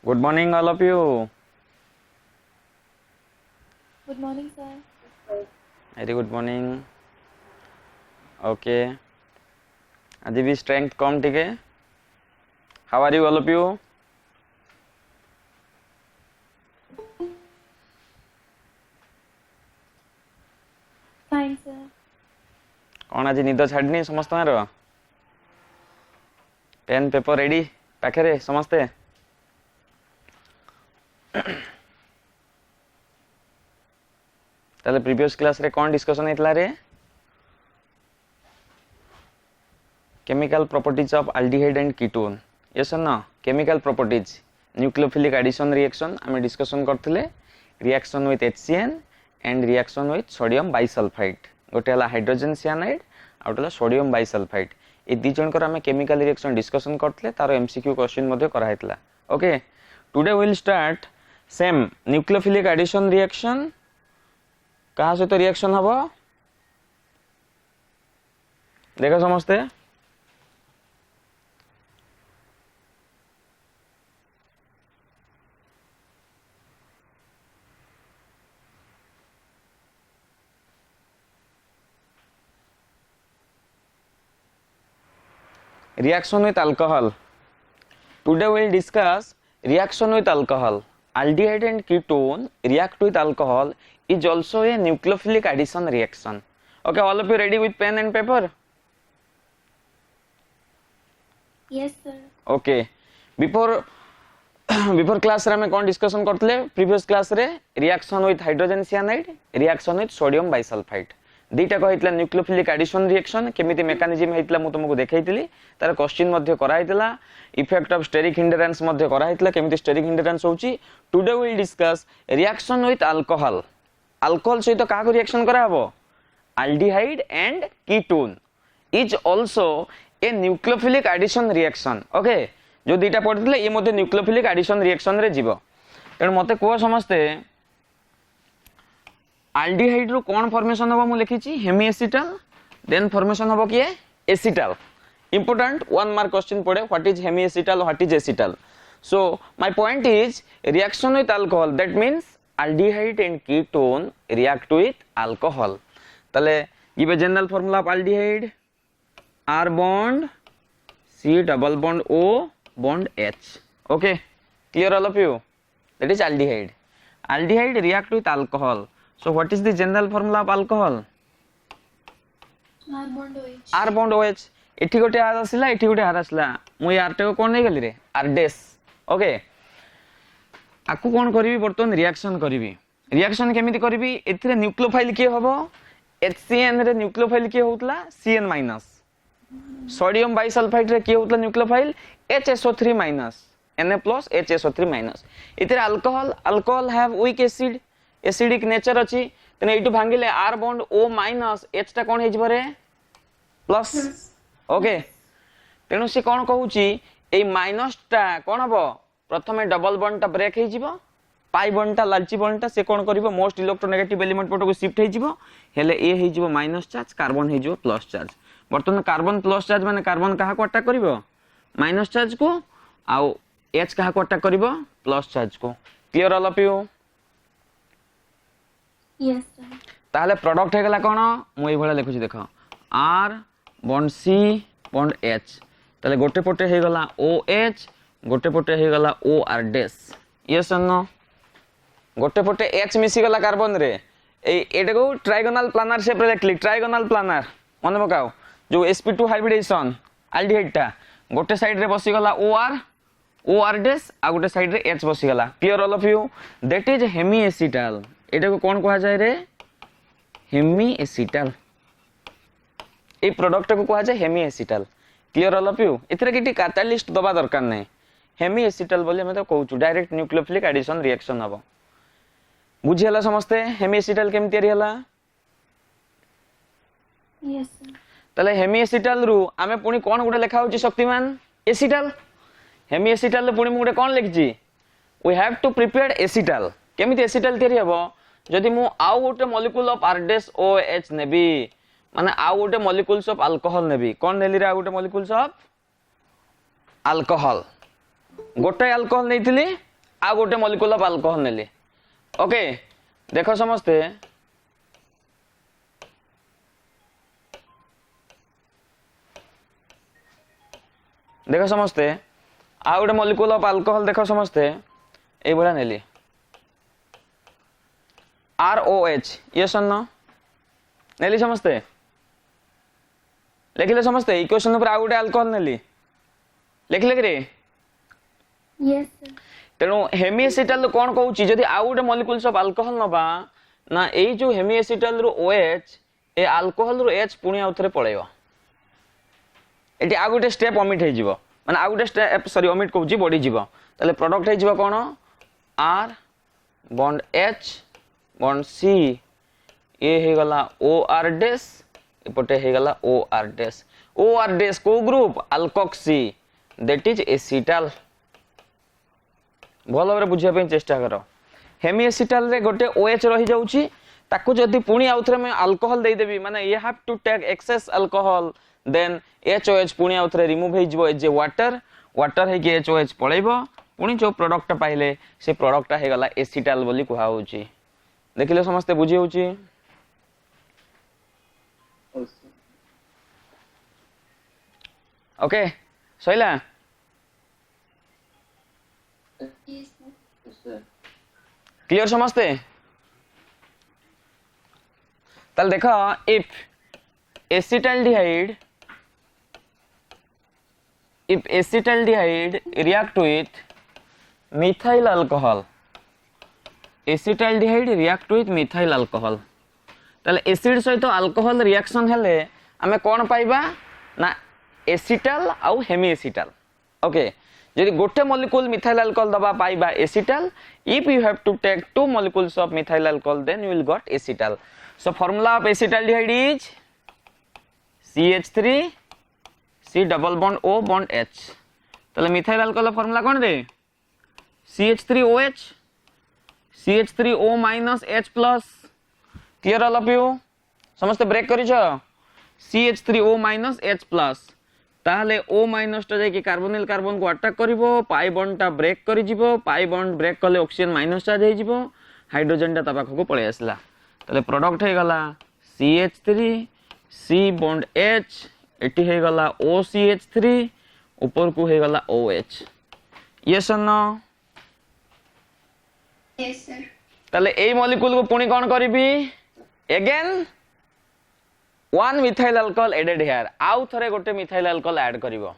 Good morning, all of you. Good morning, sir. Very good morning. Okay. आज भी strength कम ठीक है. How are you, all of you? Fine, sir. कौन आज निद छाड़नी समस्त पेन पेपर रेडी पाखे समस्ते ताले प्रीवियस क्लास रे कौन डिस्कशन हेतला रे chemical properties of aldehyde and ketone yes और no chemical properties nucleophilic addition reaction आमे डिस्कशन करथिले reaction with HCN and reaction with sodium bisulphite गोटे हला हाइड्रोजन साइनाइड आ गोटे हला सोडियम बाइसल्फाइड ए दी जनकर आमे केमिकल रिएक्शन डिस्कशन करथिले तारो एमसीक्यू क्वेश्चन मध्ये करा हेतला okay today we will start same nucleophilic addition reaction कहा सहित रिएक्शन हबो देखो समझते reaction with alcohol today we will discuss reaction with alcohol aldehyde and ketone react with alcohol is also a nucleophilic addition reaction okay all of you ready with pen and paper Yes, sir. okay before class रे हमें कौन discussion करतले previous class रे reaction with hydrogen cyanide reaction with sodium bisulphite दीटा कहितला nucleophilic addition reaction केमिति mechanism हेतला मु तुमको देखाइतली तार क्वेश्चन मध्ये करा हेतला इफेक्ट ऑफ स्टेरिक हिंडरेंस मध्ये करा हेतला केमिति स्टेरिक हिंडरेंस होची today we will discuss reaction with alcohol alcohol सहित का रिएक्शन करा हबो aldehyde and ketone is also a nucleophilic addition reaction okay जो दीटा पढितले ये मध्ये न्यूक्लियोफिलिक एडिशन रिएक्शन रे जीवो तेन मते को समझते अल्डिहाइड रो कोन फॉर्मेशन हबो मु लिखिची हेमी एसिटल देन फॉर्मेशन हबो किए एसिटल इंपोर्टेंट 1 मार्क क्वेश्चन पड़े what is hemiacetal what is acetal so my point is reaction with alcohol that means aldehyde and ketone react with alcohol तले give general formula of aldehyde R bond C double bond O bond H okay clear all of you that is aldehyde aldehyde react with alcohol so what is the general formula of alcohol R bond OH. R bond OH एठी गोटे R आसिला एठी गोटे R आसिला मु यार टे को कोन नै गली रे R dash ओके आकु कोन करबी बर्तन रिएक्शन करबी रिएक्शन केमिति करबी एथिरे न्यूक्लियोफाइल के हबो HCN रे न्यूक्लियोफाइल के होतला CN माइनस सोडियम बाइसल्फाइड रे के होतला nucleophile HSO3 minus Na plus HSO3 minus इतरे alcohol alcohol have weak acid acidic nature अछि तने एटु भांगिले R bond O minus H ता कोन हे जबो रे प्लस ओके तेनु से कोन कहूची ए माइनस ता कोन हबो प्रथमे डबल बॉन्ड ता ब्रेक हे जिवो पाई बॉन्ड ता लालची बॉन्ड ता से कोन करिवो मोस्ट इलेक्ट्रोनेगेटिव एलिमेंट पटो को शिफ्ट हे जिवो हेले ए हे जिवो माइनस चार्ज कार्बन हे जिवो प्लस चार्ज बर्तमान कार्बन प्लस चार्ज माने कार्बन कहा को अटैक करिवो माइनस चार्ज को आउ H कहा को अटैक करिवो प्लस चार्ज को clear all of you Yes, sir. ताले प्रोडक्ट हे गला कोन मु एई भला लिखुची देखो R bond C bond H ताले गोटे पटे हे गला OH गोटे पटे हे गला OR डैश यस और नो गोटे पटे H मिसी गला कार्बन रे ए एटा को ट्रायगोनल प्लानर शेप रे लिखली ट्रायगोनल प्लानर मन पकाओ जो sp2 हाइब्रिडेशन अल्डिहाइड ता गोटे साइड रे बसी गला OR डैश आ गोटे साइड रे H बसी गला clear all of you that is hemiacetal एटा को कोन कहा जाय रे हेमी एसिटल ए प्रोडक्ट को कहा जाय hemiacetal clear all of you इतरे किटी कैटालिस्ट दबा दरकार नै हेमी एसिटल बोले हम तो कहूछु डायरेक्ट न्यूक्लियोफिलिक एडिशन रिएक्शन हबो बुझी हला समझते हेमी एसिटल केम तयारी हला Yes, sir. तले हेमी एसिटल रु आमे पुनी कोन गुटे लेखा होची शक्तिमान एसिटल हेमी एसिटल पुनी मु गुटे कोन लिखजी we have to prepare acetal केमिति एसिटल तयारी हबो जदि मु आउ गुटे molecule of R dash OH नेबी माने आउ गुटे मॉलिक्यूल्स ऑफ अल्कोहल नेबी कोन नेली रे आउ गुटे मॉलिक्यूल्स ऑफ अल्कोहल गोटे अल्कोहल नैथिली आ गोटे मॉलिक्यूल ऑफ अल्कोहल नेली ओके देखो समस्ते देख समस्ते आ गोटे मॉलिक्यूल ऑफ अल्कोहल देख समस्ते ए भला नेली ROH ये सन्न नेली समस्ते लिखिले समस्ते इक्वेशन ऊपर आ गोटे अल्कोहल नेली लिखिले कि Yes, sir. तेणु हेमिएसिटाल कौन कहूँ जदि आउ गोटे मॉलिक्यूल्स ऑफ अल्कोहल नबा ना ए जो हेमिएसिटाल रो OH ए अल्कोहल रो H पुणी आउ थरे पळेबो एटी आ गोटे स्टेप ओमिट हे जिवो माने आ गोटे स्टेप सॉरी ओमिट कहूँ बढ़ी जिवो ताले प्रोडक्ट हे जिवो कोन R bond H bond C ए हे गला OR डैश एपटे हे गला OR डैश को group alkoxy that is acetal भल भाव बुझा चेष्टा कर हेमिएसिटाल रे गोटे OH रही जाउची ताकू जदि पुणी आउ थरे मैं अल्कोहल दे देबी माने you have to take excess alcohol then HOH पुणी आउ थरे रिमूव हे जिवो जे वाटर हे कि HOH पळेबो पुणी जो प्रोडक्ट पाइले से प्रोडक्ट हे गला एसिटाल बोली कुहा होची देखिले समस्त बुझी होची ओके सइला Yes, sir. क्लियर समझते ताल देखो if acetaldehyde react with methyl alcohol acetaldehyde react with methyl alcohol ताले एसिड सहित अल्कोहल रिएक्शन हेले आमे कोन पाइबा ना एसिटाल आउ हेमिएसिटाल ओके यदि गोटे मॉलिक्यूल मिथाइल अल्कोहल दबा पाइबा acetal if you have to take two molecules of methyl alcohol then you will got acetal so formula of acetaldehyde is CH3 C double bond O bond H ताले methyl alcohol formula कोन रे CH3OH CH3O minus H plus clear all of you समस्त break करिछ CH3O minus H plus ताहले O minus टा जाके carbonyl carbon को attack करिवो पाई बॉन्ड टा ब्रेक करि जिवो पाई बॉन्ड ब्रेक कले ऑक्सीजन माइनस चार्ज हे जिवो हाइड्रोजन टा ता पाखो को पळे आसला ताले प्रोडक्ट हे गला CH3 C बॉन्ड H एटी हे गला OCH3 ऊपर को हे गला OH यस और नो Yes, sir. ताले ए मॉलिक्यूल को पुणी कोन करबी again one methyl alcohol added here आउ थरे गोटे मिथाइल अल्कोहल ऐड करिवो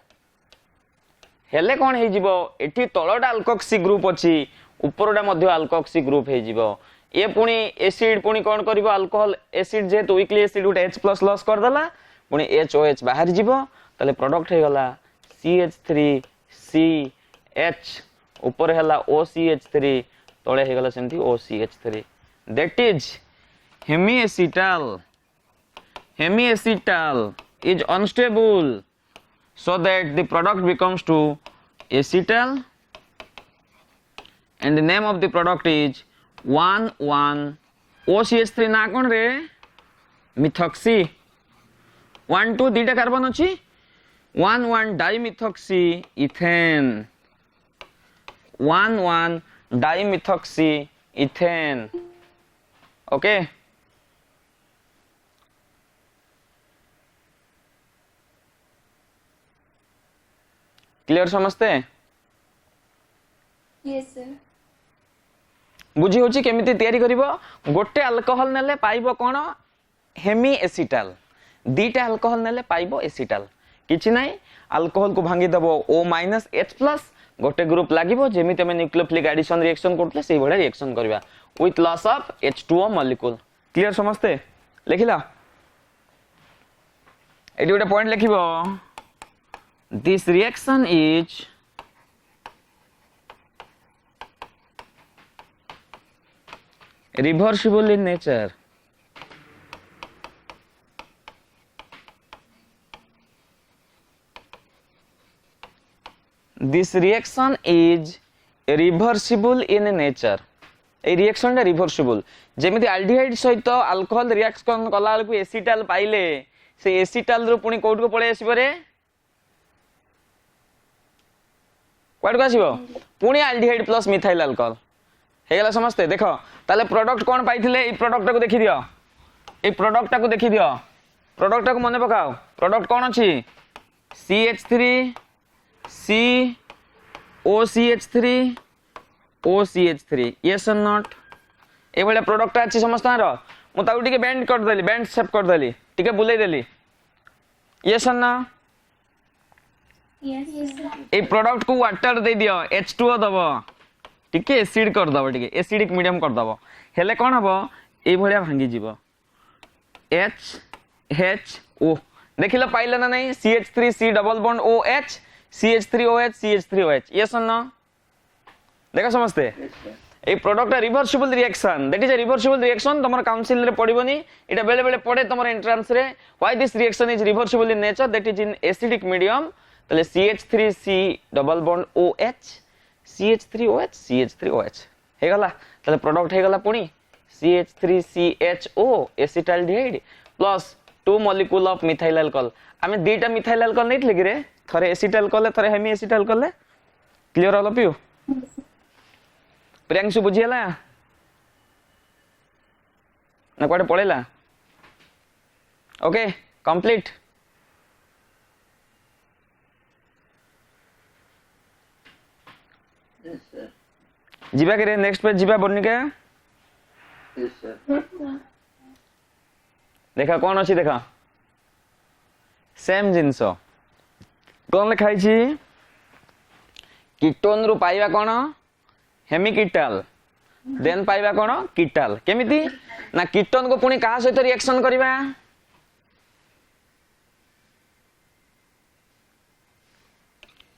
हेले कोन हे जिवो एठी तळडा अल्कोक्सी ग्रुप अछि ऊपरडा मध्ये अल्कोक्सी ग्रुप हे जिवो ए पुणी एसिड पुणी कोन करिवो अल्कोहल एसिड जे तो वीकली एसिड उट H+ लॉस कर दला पुणी HOH बाहर जिवो तले प्रोडक्ट हे गला CH3CH ऊपर हला OCH3 तळे हे गला सेमथि OCH3 that is hemiacetal is unstable so that the product becomes to acetal and the name of the product is 1,1 OCH3 ना कोन रे मिथॉक्सी 1,2 दीटा कार्बन अछि 1,1 डाइमिथॉक्सी इथेन 1,1 डाइमिथॉक्सी इथेन ओके क्लियर समझते Yes, sir. बुझी होची केमिति तयारी करिवो गोटे अल्कोहल नेले पाइबो कोन हेमी एसिटाल दीटा अल्कोहल नेले पाइबो एसिटाल किछि नै अल्कोहल को भांगी दबो O माइनस H प्लस गोटे ग्रुप लागिबो जेमिति हम न्यूक्लियोफिलिक एडिशन रिएक्शन करथले सेही बडा रिएक्शन करबा with loss of H2O molecule clear समझते लिखिला एटी गोटे point लिखिबो this reaction is reversible in nature this reaction is reversible in nature A reaction टा reversible जेमिति aldehyde सहित alcohol reaction कला को एसिटाल पाइले से एसिटाल रो पुनी कोड को पळे आसीबो रे क्वाड को आसीबो पुणी एल्डिहाइड प्लस मिथाइल अल्कोहल हे गला समझते देखो ताले प्रोडक्ट कोन पाइथिले ए प्रोडक्ट को देखि दियो ए प्रोडक्ट को देखि दियो प्रोडक्ट को मने पकाओ प्रोडक्ट कोन अछि CH3 C OCH3 OCH3 yes or not ए भले प्रोडक्ट अछि समस्त रो मु ताऊ टिके बेंड कर देली बेंड शेप कर देली टिके बुले देली yes or no Yes, sir. A product को वाटर दे दियो H2O दबो टिके एसिड कर दबो टिके एसिडिक मीडियम कर दबो हेले कोन हबो ए भलिया भांगी जीवो HHO देखिलो पाइले ना नहीं CH3C double bond OH CH3OH CH3OH yes or no देखो समझते ए product reversible reaction that is a reversible reaction तमर काउंसिल रे पडिबोनी एटा बेले बेले पडे तमर एंट्रेंस रे why this reaction is reversible in nature that is in acidic medium तले CH3C double bond OH CH3OH CH3OH हे गला तले प्रोडक्ट हे गला पुनी CH3CHO acetaldehyde plus 2 molecule of methyl alcohol आमे दुईटा मिथाइल अल्कोहल नै थले रे थरे एसिटाल अल्कोहल थरे hemiacetal alcohol clear all of you Priyanshu बुझियला ना कोडे पळेला ओके कंप्लीट Yes, sir. जीवा के नेक्स्ट पेज जीवा बनिका Yes, sir. Yes, sir. देखा कौन अच्छी देखा सेम जिनस कौन लिखाई छी कीटोन रु पाइबा कौन हेमिकीटाल देन पाइबा कौन कीटाल केमिति ना कीटोन को पुणी कहा सहित रिएक्शन करबा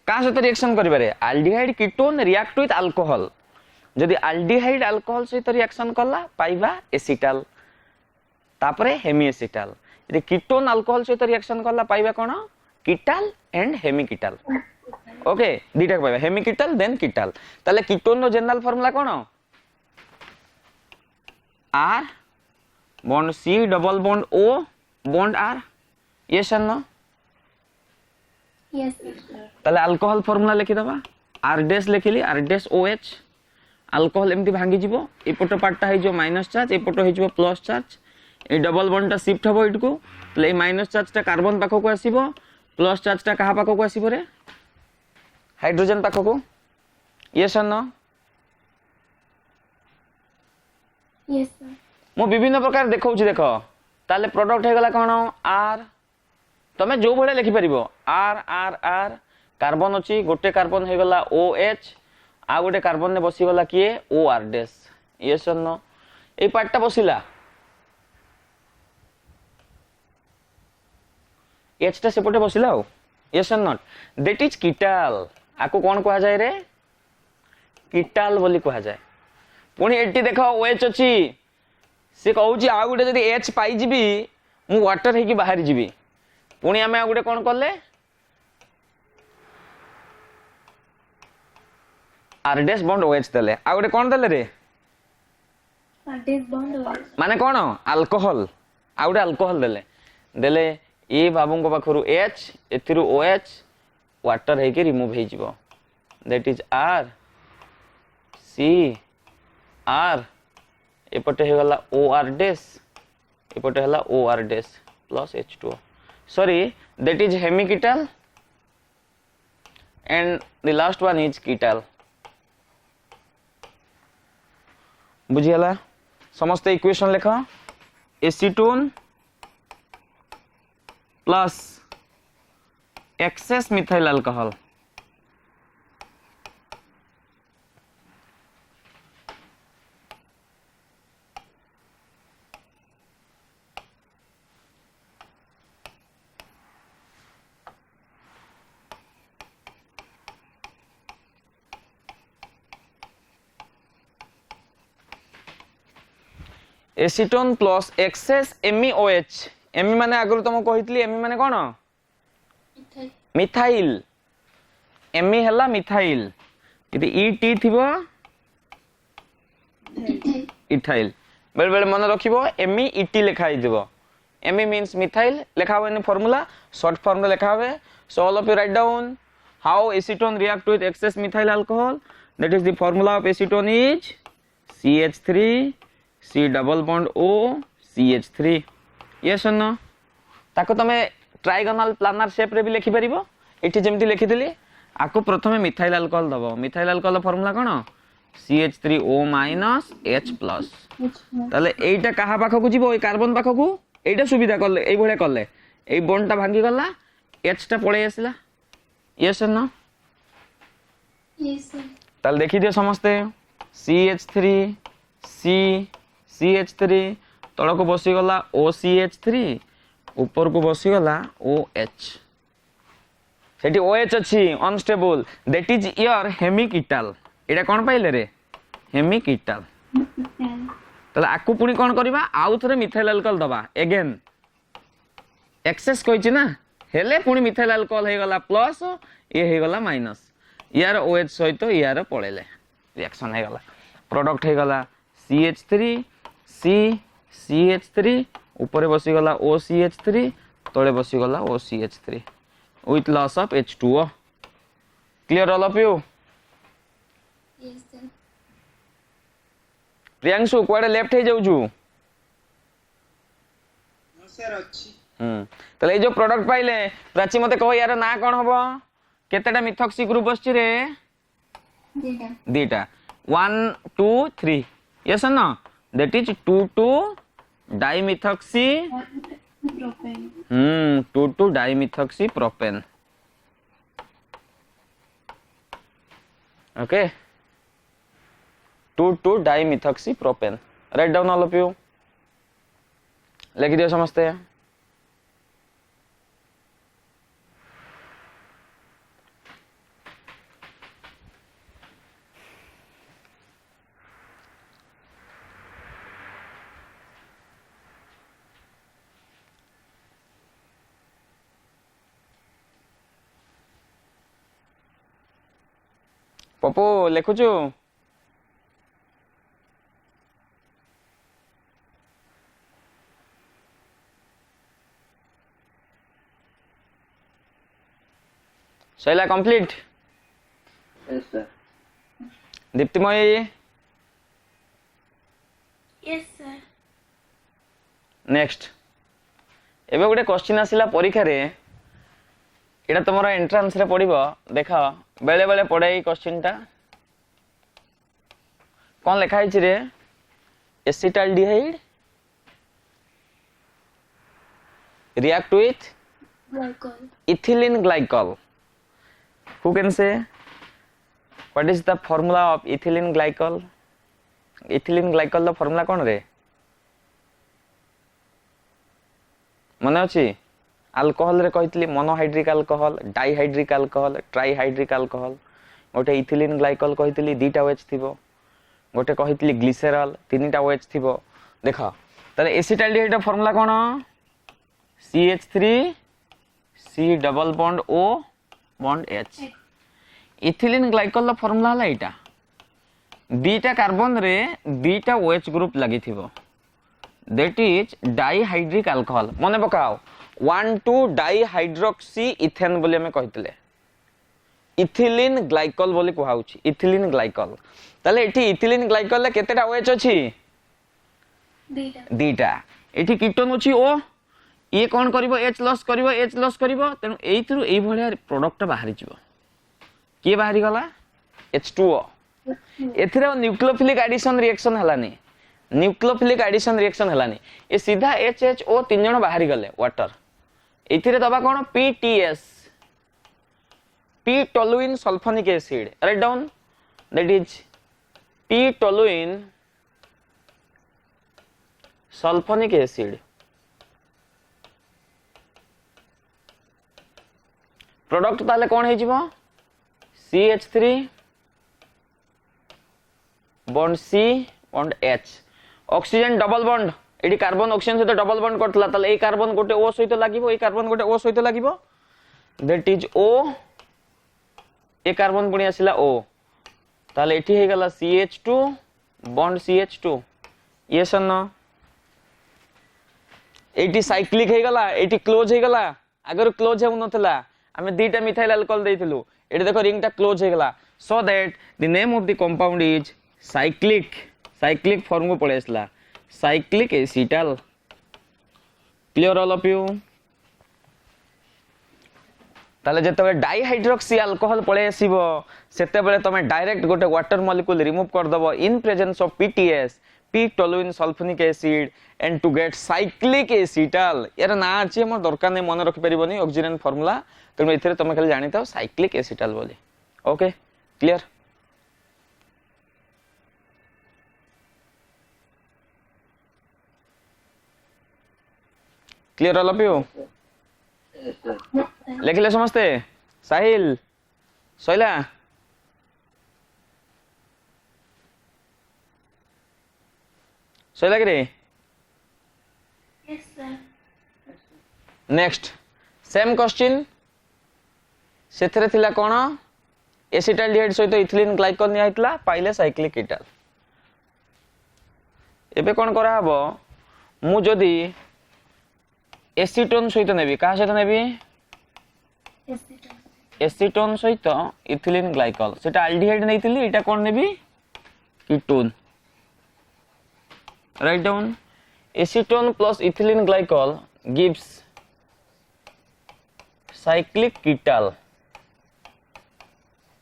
कहा सहित रिएक्शन करबा रे aldehyde ketone react with alcohol जदि एल्डिहाइड अल्कोहल सहित रिएक्शन कला पाइबा एसिटाल तापरे हेमिएसिटाल यदि कीटोन अल्कोहल सहित रिएक्शन करला पाइबा कोन कीटाल एंड हेमिकीटाल ओके दीटा पाइबा हेमिकीटाल देन कीटाल ताले कीटोन रो जनरल फार्मूला कोन R bond C double bond O bond R yes और नो Yes, sir. ताले अल्कोहल फार्मूला लिखि दबा R डैश लिखिली R डैश OH अल्कोहल एमती भांगी जीवो एपटो पार्टटा हे जो माइनस चार्ज एपटो हे जो plus charge A double bond टा शिफ्ट हबो इटको तले माइनस चार्ज टा कार्बन पाखो को आसीबो प्लस चार्ज टा कहा पाखो को आसीबो रे हाइड्रोजन पाखो को यस और नो Yes, sir. मो विभिन्न प्रकार देखौ छी देखो ताले प्रोडक्ट हे गला कोन R तमे जो भले लिखि परिबो R R R कार्बन अछि गोटे कार्बन हे गला OH आ गोटे कार्बन ने बसी गला किए OR डैश यस और नो ए पार्टटा बसिला H टा सेपटे बसिला हो yes or not that is कीटाल आको कोन कहा जाय रे कीटाल बोली कहा जाय पुणी एटी देखो OH अछि से कहउची आ गुटे जदी H पाई जिबी मु वाटर हे की बाहर जिबी पुणी हमें आ गुटे कोन करले R डैश बॉन्ड OH देले आ गुटे कोन देले रे This bond was. माने कोन अल्कोहल आ गुटे अल्कोहल देले देले ए बाबू को पाखरु H एथिरु OH वाटर हे के रिमूव हे जिवो that is R C R एपटे हे गला OR डैश एपटे हला OR dash plus H2O sorry that is hemiketal and the last one is ketal बुझियला समस्त इक्वेशन लेखा acetone plus excess methyl alcohol acetone plus excess MeOH एमी माने आगरु तुम कहितली एमी माने कोन Ethyl. मिथाइल एमी हला मिथाइल यदि ET थिबो Ethyl. इथाइल बेले बेले मन रखिबो MEET लिखा हिदिबो Me means methyl लिखा हुआ इन फार्मूला शॉर्ट फार्मूला लिखा हुआ so all of you right down how acetone react with access methyl alcohol that is the formula of acetone is CH3 C double bond O CH3 yes or no ताको तमे trigonal planner shape रे भी लिखि परिबो एठी जेमति लिखिथिली आको प्रथमे methyl alcohol दबो मिथाइल अल्कोहल फॉर्मूला कोन CH3O H+ ताले एइटा कहा पाखो को जीवो ए कार्बन पाखो को एइटा सुविधा करले एइ भळे करले एइ बॉन्डटा भांगी गला H टा पळे आसिला yes or no Yes, sir. ताले देखि दियो समस्ते CH3 C CH3 तळको बसी गला OCH3 ऊपर को बसी गला OH सेठी OH अछि अनस्टेबल दैट इज योर हेमिकीटाल एटा कोन पाइले रे हेमिकीटाल तले आकु पुनी कोन करबा आउ थरे मिथाइल अल्कोहल दबा अगेन एक्सेस कहिछि ना हेले पुनी मिथाइल अल्कोहल हे गला प्लस ए हे गला माइनस यार OH सहित यार पळेले रिएक्शन हे गला प्रोडक्ट हे गला CH3 C CH3 ऊपर बसी गला OCH3 तळे बसी गला OCH3 with loss of H2O clear all of you Yes, sir. Priyanshu कोडे लेफ्ट हे जाउ छु सर अच्छी तले ए जो प्रोडक्ट पाइले प्राची मते कहो यार ना कोन हबो केतेटा मिथॉक्सी ग्रुप बसछि रे Data. दीटा 1 2 3 yes or no that is 2 2 dimethoxy Propane. 2 2 dimethoxy propane okay 2 2 dimethoxy propane right down all of you लिख दियो समझते हैं पपू लिखुचु Shaila complete yes sir Diptimayee Yes, sir. Next एबे गोटे क्वेश्चन आसिला परीक्षा रे एटा तमरा एंट्रेंस रे पड़िबो देखा बेले बेले पड़े ई क्वेश्चन टा कोन लिखा हिच रे acetaldehyde react with Glycol. ethylene glycol who can say what is the formula of ethylene glycol ethylene glycol ला formula कोन रे मने अछि अल्कोहल रे कहितली monohydric alcohol dihydric alcohol trihydric alcohol गोटे इथिलीन ग्लाइकल कहितली दीटा OH थिबो गोटे कहितली ग्लिसरॉल तीनटा OH थिबो देखा तले एसिटाल्डिहाइड फार्मूला कोन CH3 C double bond O bond H ethylene glycol formula हला एटा दीटा कार्बन रे दीटा OH ग्रुप लागि थिबो दैट इज डाइहाइड्रिक अल्कोहल मने पकाओ 1 2 डाइहाइड्रोक्सी इथेन बोली हमें कहितले इथिलीन ग्लाइकल बोली कहउछि इथिलीन ग्लाइकल ताले एठी इथिलीन ग्लाइकल ले केतेटा OH अछि Data. दीटा एठी कीटोन अछि O ये कोन करिवो H लॉस करिवो तेनु एइथरु एइ भलिया प्रोडक्ट बाहरी जिवो के बाहरी गला H2O एथिरे न्यूक्लियोफिलिक एडिशन रिएक्शन हलानी न्यूक्लियोफिलिक एडिशन रिएक्शन हलानी ए सीधा HHO तीन जण बाहरी गले वाटर एथिरे दबा कोन PTS p toluene sulfonic acid write down that is p toluene sulfonic acid product ताले कोन हे जिवो CH3 bond C bond H oxygen double bond एडी कार्बन ऑक्सीजन सहित डबल बॉन्ड करतला ताले ए कार्बन गोटे O सहित लागिवो ए कार्बन गोटे O सहित लागिवो दैट इज O ए कार्बन पुणी आसिला O ताले एठी हे गला CH2 बॉन्ड CH2 यस और नो एटी साइक्लिक हे गला एटी क्लोज हे गला अगर क्लोज हे नथला हमें दीटा मिथाइल अल्कोहल देइथिलु एटी देखो रिंग टा क्लोज हे गला so that the name of the compound is cyclic form को पड़े इसला cyclic acetal. Clear all of you? ताले जेते डाइहाइड्रोक्सी अल्कोहल पळे आसीबो सेते बेले तमे डायरेक्ट गोटे वाटर मॉलिक्यूल रिमूव कर दबो in presence of PTS p toluene sulfonic acid and to get cyclic acetal यार ना अछि हमर दरकार नै मन रखि परिबोनी ऑक्सीजन फार्मूला तमे इथरे तमे खाली जानि थाओ साइक्लिक एसिटल बोली. Okay clear? Clear all of you? Yes, sir. लिखले समझते साहिल सोइला सोइला कि रे Yes, sir. Next same question सेथरे थिला कोन एसिटाल्डिहाइड सहित इथिलीन ग्लाइकॉल निया हितला पाइले साइक्लिक कीटल. एबे कोन करा हबो मु जदी एसीटोन सहित नेबी का सहित नेबी Aceton. एसीटोन सहित इथिलीन ग्लाइकॉल सेटा अल्डिहाइड नेइथिली एटा कोन नेबी ketone. Right down acetone plus ethylene glycol gives cyclic ketal.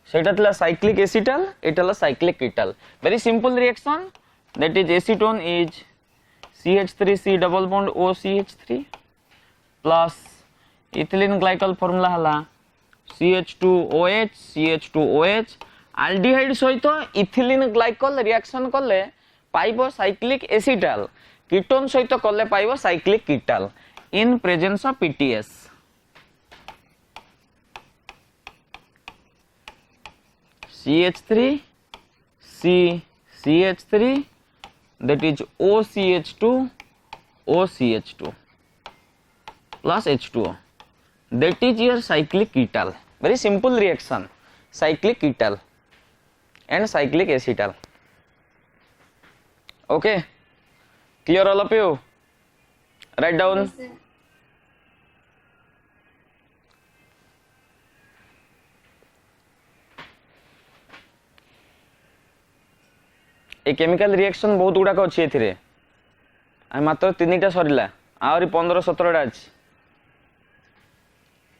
सेटा थिला साइक्लिक एसिटल एटाला cyclic ketal. Very simple reaction that is acetone is CH3C double bond OCH3 plus ethylene glycol formula हला CH2OH CH2OH aldehyde सहित ethylene glycol reaction करले पाइबो cyclic acetal ketone सहित करले पाइबो cyclic ketal in presence of PTS. CH3 C CH3 that is OCH2 OCH2 plus H2O that is your cyclic ketal. Very simple reaction, cyclic ketal and cyclic acetal. Okay, clear all of you? Write down. Yes, sir. A chemical reaction बहुत गुड़ाक अच्छी एथिरे मात्र 3टा सरिला आहरी 15-17टा अछि.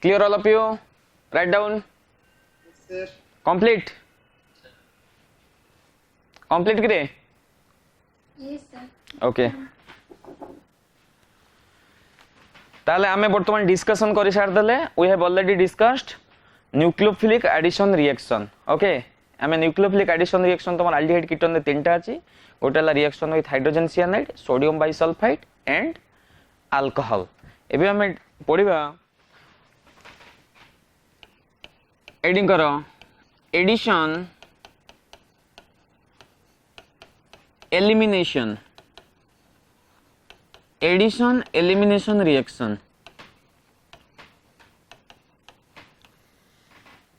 Clear all of you? Right down. Yes, sir. Complete complete करे. Yes, sir. Okay ताले आमे वर्तमान डिस्कशन करि सार देले. We have already discussed nucleophilic addition reaction. Okay आमे न्यूक्लियोफिलिक एडिशन रिएक्शन तमर अल्डिहाइड कीटोन ने 3टा अछि. गोटेला reaction with hydrogen cyanide sodium bisulphite and alcohol. एबे आमे पढिबा एडिंग करो addition elimination addition elimination reaction.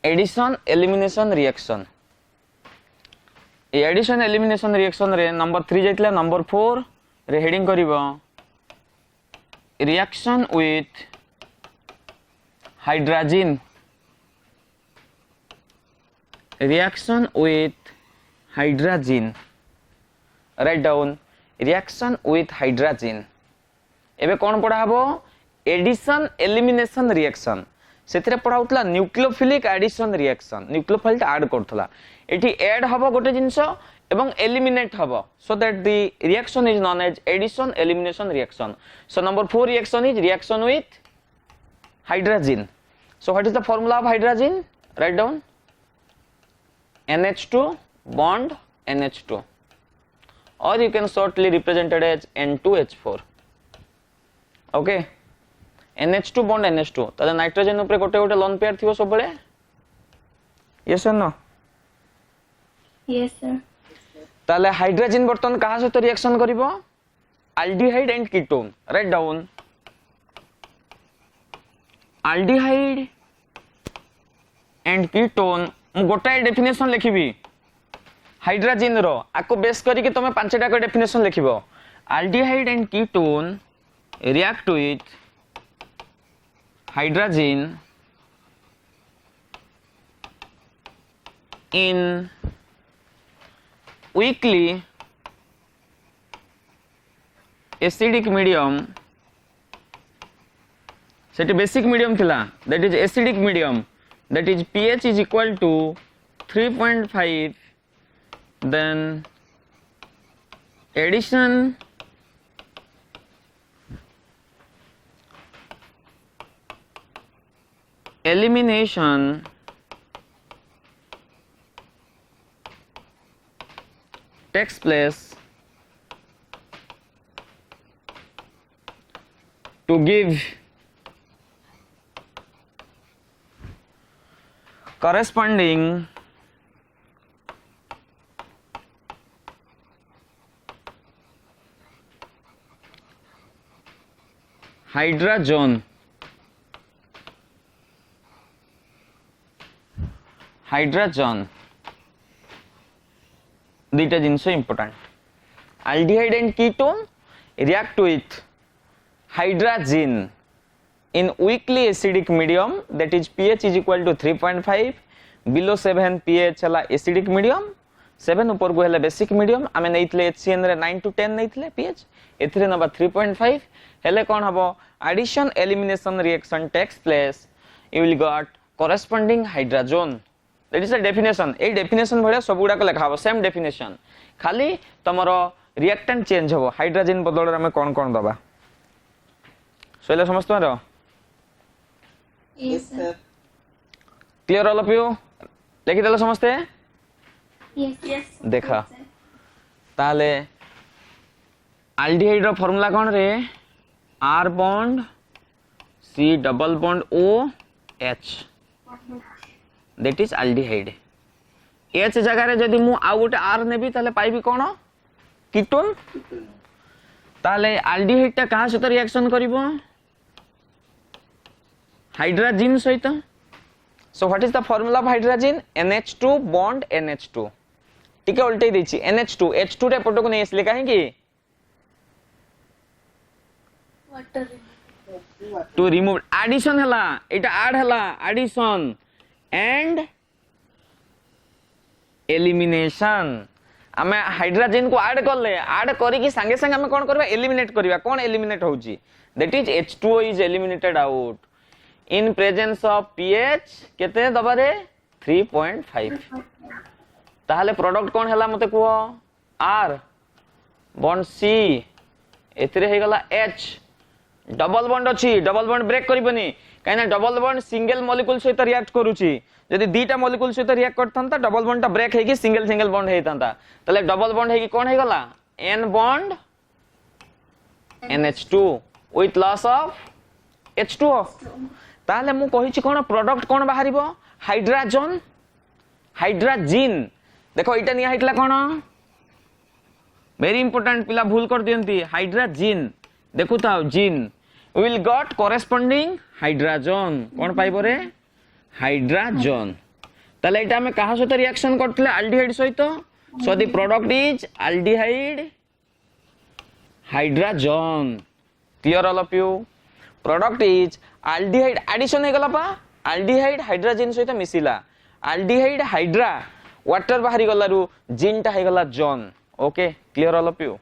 Addition elimination reaction addition elimination reaction रे नंबर 3 जाइतला नंबर 4 रे हेडिंग करिवो reaction with hydrogen reaction with hydrogen. Write down reaction with hydrogen. एबे कोन पढ़ा हबो एडिशन एलिमिनेशन रिएक्शन सेथिरे पढ़ा होतला nucleophilic addition reaction. Nucleophile add करथला एठी ऐड हबो गोटे जिंस एवं एलिमिनेट हबो so that the reaction is known as addition elimination reaction. So number 4 reaction is reaction with hydrogen. So what is the formula of hydrogen? Write down NH2 bond NH2 or you can shortly represent it as N2H4. Okay, NH2 bond NH2 ताले nitrogen ऊपर गोटे गोटे lone pair थिवो सब बेले. Yes or no? Yes, sir. ताले hydrogen बर्तन कहा सहित रिएक्शन करिवो aldehyde and ketone. Right down aldehyde and ketone. मु गोटाए डेफिनेशन लिखिबी हाइड्रोजन रो आको बेस करी कि तमे पांचटा को डेफिनेशन लिखिबो. Aldehyde and ketone react with hydrogen in weakly acidic medium सेटी बेसिक मीडियम थिला that is acidic medium that is pH is equal to 3.5 then addition elimination takes place to give corresponding hydrazone दुईटा जिनस important aldehyde and ketone react with hydrazine in weakly acidic medium that is pH is equal to 3.5 below 7 pH हला acidic medium 7 ऊपर को हला basic medium आमे नैथिले HCN रे 9 to 10 नैथिले pH एथिरे नबा 3.5 हेले कोन हबो addition elimination reaction takes place you will got corresponding hydrazone that is a definition A definition भलिया सब गुडा को लेखा हबो same definition खाली तमरो reactant change हबो hydrazine बदल रे हमें कोन दबा सोइला समझ तो Yes, sir. Clear all of you लिखि देलो समझते Yes. Yes. देखा ताले एल्डिहाइड रो फार्मूला कोन रे R bond C double bond O H that is aldehyde H जगह रे जदी मु आ गोटे R नेबी ताले पाइबी कोन कीटोन ताले एल्डिहाइड ता कहा सहित रिएक्शन करिवो हाइड्रोजन सहित so what is the formula of hydrogen NH2 bond NH2 टिके उल्टे देछि NH2 H2 रे पटो को नै इसले काहे कि Water. टू रिमूव एडिशन हला एटा ऐड हला एडिशन एंड एलिमिनेशन हमें हाइड्रोजन को ऐड करले ऐड करी कि संगे संगे हमें कोन करबा एलिमिनेट करबा कोन एलिमिनेट होउची that is H2O is eliminated out in presence of pH केते दबा रे 3.5 ताहले प्रोडक्ट कोन हला मते को R बॉन्ड C एथिरे हे गला H डबल बॉन्ड अछि डबल बॉन्ड ब्रेक करिबनी काइना डबल बॉन्ड सिंगल मॉलिक्यूल सहित रिएक्ट करूची यदि दीटा मॉलिक्यूल सहित रिएक्ट करथनता डबल बॉन्ड ता ब्रेक हेकी सिंगल बॉन्ड हेतंता तले डबल बॉन्ड हेकी कोन हे गला N bond NH2 with loss of H2O ताहले मु कहिछि कोन प्रोडक्ट कोन बाहरिबो हाइड्रोजन देखो इटा निया हिटला कोन वेरी इंपोर्टेंट पिला भूल कर दियंती हाइड्रोजन देखु ताओ जिन we will got corresponding hydrazone कोन पाइबो रे हाइड्रोजन ताले एटा में कहा सहित रिएक्शन करथले एल्डिहाइड सहित so the product is aldehyde hydrogen clear all of you product is aldehyde addition हे गला पा एल्डिहाइड हाइड्रोजन सहित मिसिला एल्डिहाइड हाइड्रा वाटर बाहरी गलारु जिन ता हे गला जॉन okay clear all of you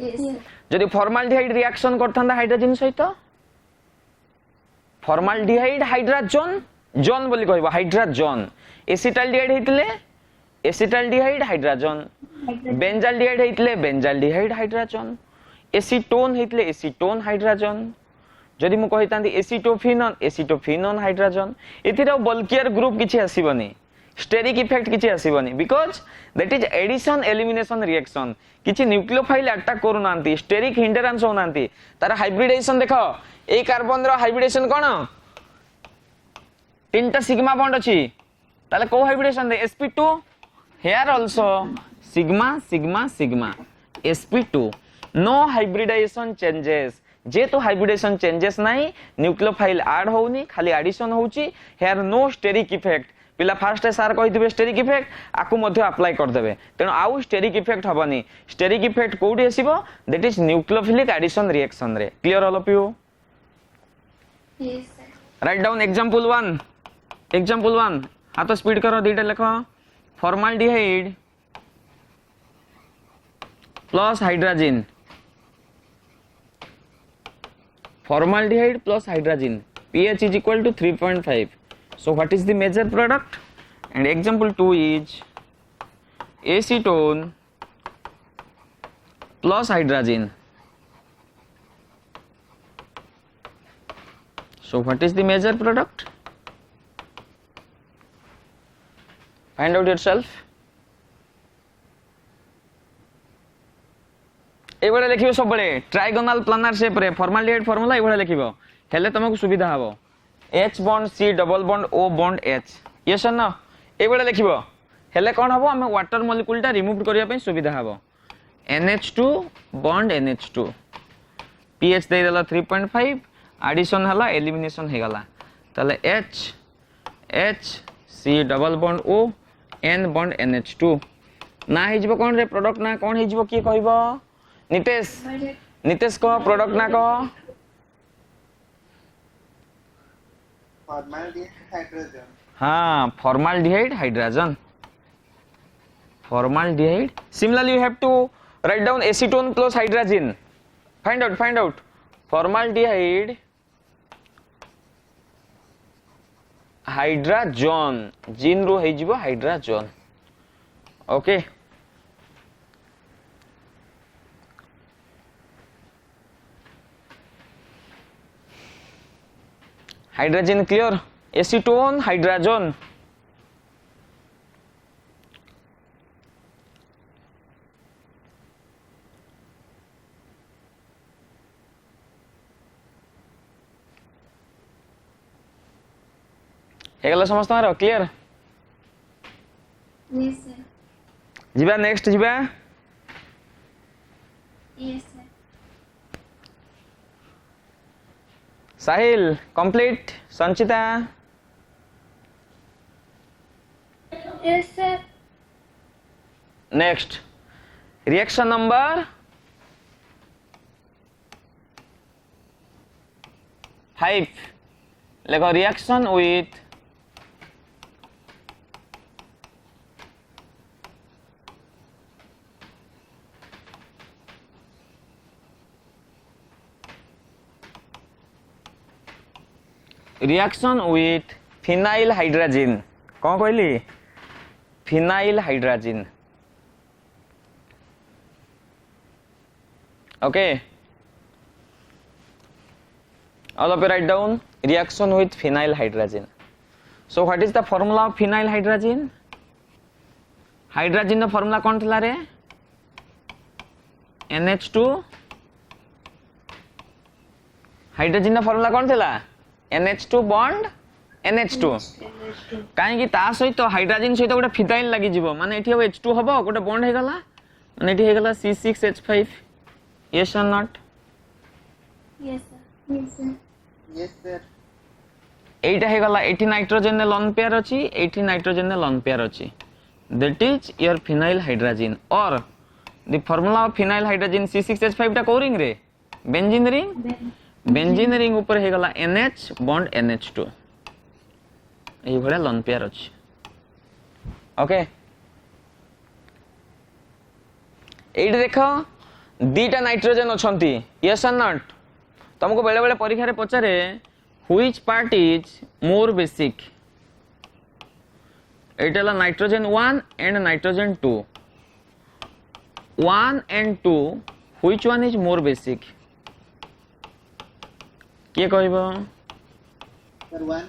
Yes, sir. जदि फॉर्माल्डिहाइड रिएक्शन करथांदा हाइड्रोजन सहित फॉर्माल्डिहाइड हाइड्रोजन जॉन बोली कहबो हाइड्रोजन एसिटाल्डिहाइड हेतले एसिटाल्डिहाइड हाइड्रोजन बेंजाल्डिहाइड हेतले बेंजाल्डिहाइड हाइड्रोजन एसीटोन हेतले एसीटोन हाइड्रोजन जदि मु कहितांदी एसीटोफिनोन हाइड्रोजन एथिरा बल्कियर ग्रुप किछि आसीबनी स्टेरिक इफेक्ट किछि आसीबनी because that is addition elimination reaction किछि न्यूक्लियोफाइल अटैक करू नांती स्टेरिक हिंडरेंस हो नांती तार हाइब्रिडेशन देखो ए कार्बन रो हाइब्रिडेशन कोन तीनटा सिग्मा बॉन्ड अछि ताले को हाइब्रिडेशन दे sp2 here also sigma sigma sigma sp2 no hybridisation changes जे तो हाइब्रिडेशन चेंजेस नाही न्यूक्लियोफाइल ऐड होउनी खाली एडिशन होउची हियर नो स्टेरिक इफेक्ट पिला फास्ट सार कहि दिबे स्टेरिक इफेक्ट आकु मध्ये अप्लाई कर देबे तेनो आउ स्टेरिक इफेक्ट हबनी स्टेरिक इफेक्ट कोडी आसीबो that is nucleophilic addition reaction रे clear all of you Yes, sir. Right down example 1 example 1 हाथ स्पीड करो दीटा लिख formaldehyde plus hydrogen formaldehyde plus hydrogen pH is equal to 3.5 so what is the major product and example 2 is acetone plus hydrogen so what is the major product find out yourself एबडे लिखिबो सब बळे trigonal planner shape रे formaldehyde formula एबडे लिखिबो हेले तुमको सुविधा हबो H bond C double bond O bond H yes न एबडे लिखिबो हेले कोन हबो हम वाटर मॉलिक्यूल टा रिमूव करिया पई सुविधा हबो NH2 बॉन्ड NH2 pH दे देला 3.5 एडिशन हला एलिमिनेशन हे गला तले H H C double bond O N bond NH2 ना हिजबो कोन रे प्रोडक्ट ना कोन हिजबो की कहबो नितेश नितेश को प्रोडक्ट ना कहो formaldehyde hydrogen हाँ formaldehyde hydrogen formaldehyde similarly you have to write down acetone plus hydrogen find out formaldehyde hydrogen gin रो हे जिवो hydrogen okay hydrogen clear acetone hydrogen हेगला समस्त मारो clear Yes, sir. Jiva next Jiva Yes, sir. Sahil complete Sanchita Yes, sir. Next reaction number 5 लिखो reaction with reaction with phenyl hydrogen कौन कहली phenyl hydrogen okay all of you write down reaction with phenyl hydrogen so what is the formula of phenyl hydrogen hydrogen नो formula कौन थिला रे NH2 hydrogen नो formula कौन थिला NH2 bond NH2 काहे कि ता सहित हाइड्रोजन सहित गोटे फिनाइल लागि जिवो माने एठी अब H2 हबो गोटे बॉन्ड हे गला माने एठी हे गला C6H5 yes or not Yes, sir. Yes, sir. yes sir एटा हे गला 80 नाइट्रोजन ने लोन पेयर अछि 80 नाइट्रोजन ने लोन पेयर अछि that is your phenyl hydrogen or the formula of phenyl hydrogen C6H5 टा को रिंग रे benzene ring Then. Benzene ring ऊपर हे गला NH बॉन्ड NH2 एही भले लोन पेयर अछि ओके एइड देखो दीटा नाइट्रोजन अछंती यस और नॉट तुमको बेले बेले परीक्षा रे पचारे which part is more basic एटाला nitrogen 1 and nitrogen 2 1 and 2 which one is more basic के कहबो sir 1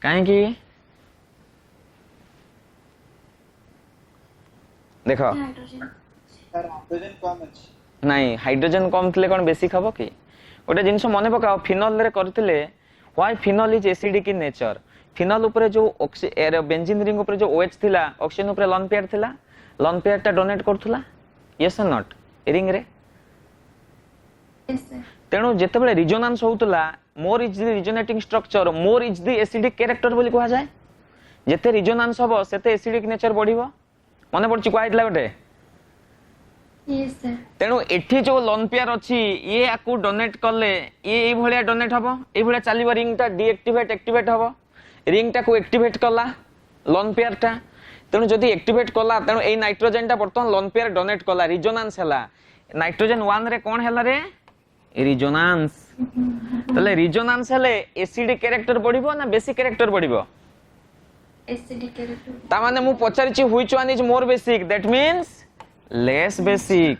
काहे की देखो Hydrogen. sir hydrogen कम अछि नहीं हाइड्रोजन कम थिले कोन बेसिक हबो की गोटे जिनस मन पकाओ फिनल रे करथिले why phenol is acidic in nature phenol ऊपर जो बेंजीन रिंग ऊपर जो OH थिला ऑक्सीजन ऊपर लोन पेयर थिला लोन पेयर टा डोनेट करथुला यस और नॉट रिंग रे Yes, sir. तेणु जेतेबेले रिजोनेंस होउतला more is the resonating structure more is the acidic character बोली कहा जाय जेते रिजोनेंस हबो सेते एसिडिक नेचर बढ़िबो मने पड़छि क्वाइट लागटे Yes, sir. तेणु एठी जो लोन पेयर अछि ये आकु डोनेट करले ये एई भलिया डोनेट हबो एई भलिया चलीबो रिंग ता डीएक्टिवेट एक्टिवेट हबो रिंग टा को एक्टिवेट कला लोन पेयर टा तेणु जदि एक्टिवेट कला तेणु एई नाइट्रोजन टा बर्तमान लोन पेयर डोनेट कला रिजोनेंस हला नाइट्रोजन 1 रे कोन हला रे रिजोनेंस तले रिजोनेंस हले एसिडिक कैरेक्टर बढ़िबो ना बेसिक कैरेक्टर बढ़िबो एसिडिक कैरेक्टर ता माने मु पचारिछि which one is more basic that means less basic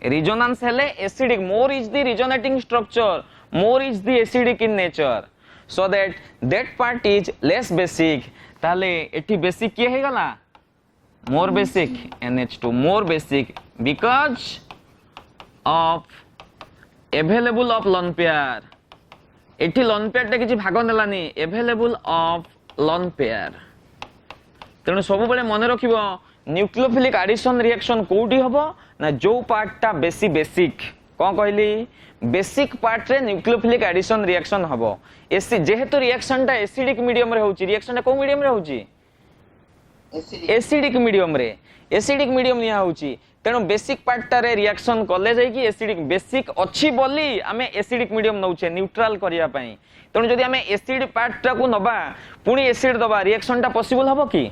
resonance हले acidic more is the resonating structure more is the acidic in nature so that part is less basic ताले एठी basic के हे गला more basic NH2 more basic because of available of lone pair एठी lone pair टा किछि भाग नेलानी अवेलेबल ऑफ लोन पेयर तेणु सब बेले मन रखिबो न्यूक्लियोफिलिक एडिशन रिएक्शन कोउडी हबो ना जो पार्ट टा बेसी बेसिक कोन कहली बेसिक पार्ट रे न्यूक्लियोफिलिक एडिशन रिएक्शन हबो एसी जेहेतु रिएक्शन टा एसिडिक मीडियम रे होउची रिएक्शन टा को मीडियम रे होउची एसिडिक मीडियम निया होउची तेणु बेसिक पार्ट टा रे रिएक्शन कले जाई कि एसिडिक बेसिक अछि बोली आमे एसिडिक मीडियम नउचे न्यूट्रल करिया पई तेणु जदि आमे एसिड पार्ट टा को नबा पुनी एसिड दबा रिएक्शन टा पॉसिबल हबो कि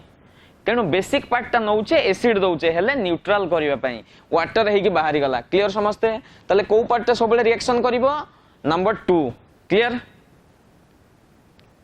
तेणु बेसिक पार्ट टा नउचे एसिड दउचे हेले न्यूट्रल करिया पई वाटर हेकी बाहरी गला क्लियर समझते तले को पार्ट टा सबले रिएक्शन करिवो नंबर 2 क्लियर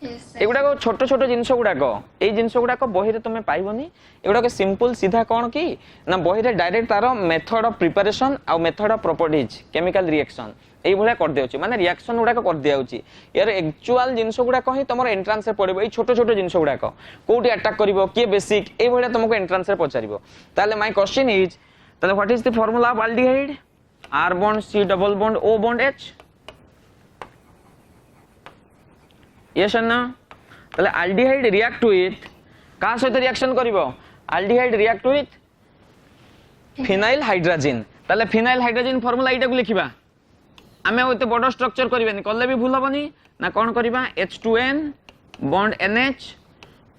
यस सर एगुडा को छोट छोट जिंस गुडा को ए जिंस गुडा को बही रे तुमे पाइबोनी एगुडा को सिंपल सीधा कोन की ना बही रे डायरेक्ट तारो मेथड ऑफ प्रिपरेशन आ method of properties chemical reaction एई भलिया कर देउची माने रिएक्शन गुडा को कर दियाउची यार एक्चुअल जिंस गुडा को ही तमरो एंट्रेंस रे पड़िबो ए छोट छोट जिंस गुडा को कोठी अटैक करिवो के बेसिक एई भलिया तुमको एंट्रेंस रे पचारिबो ताले माय क्वेश्चन इज ताले what is the formula of aldehyde R bond C double bond O bond H yes or no ताले एल्डिहाइड रिएक्ट विथ का सहित रिएक्शन करिवो aldehyde react with phenyl hydrogen ताले phenyl hydrogen formula एटा को लिखिबा आमे ओते बड स्ट्रक्चर करिवेनी कले भी भूल हबनी ना कोन करिबा H2N bond NH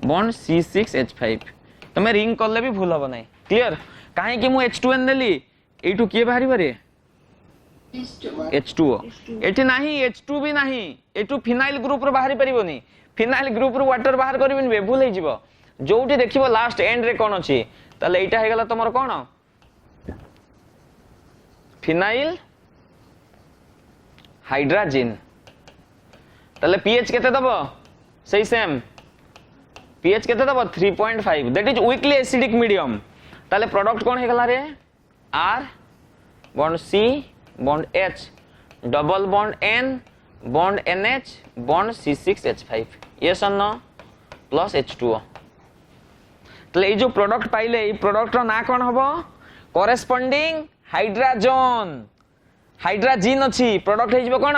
bond C6H5 तमे रिंग कले भी भूल हबो नै क्लियर काहे कि मु H2N देली एटू के बाहरी बारे H2O एठी नाही H2 भी नाही एटू फिनाइल ग्रुप रो बाहरी परिबोनी फिनाइल ग्रुप रो वाटर बाहर करिबिन बे भूल हे जिवो जोटी देखिबो लास्ट एंड रे कोन अछि ताले एटा हे गला तमर कोन फिनाइल हाइड्रोजन ताले pH केते दबो सही सेम pH केते दबो 3.5 that is weekly acidic medium ताले प्रोडक्ट कोन हे गला रे R bond C bond H double bond N bond NH bond C6H5 yes or no plus H2O ताले ए जो प्रोडक्ट पाइले ए प्रोडक्ट रो ना कोन हबो कॉरेस्पोंडिंग हाइड्रोजन हाइड्रोजन अछि प्रोडक्ट हे जिवो कोन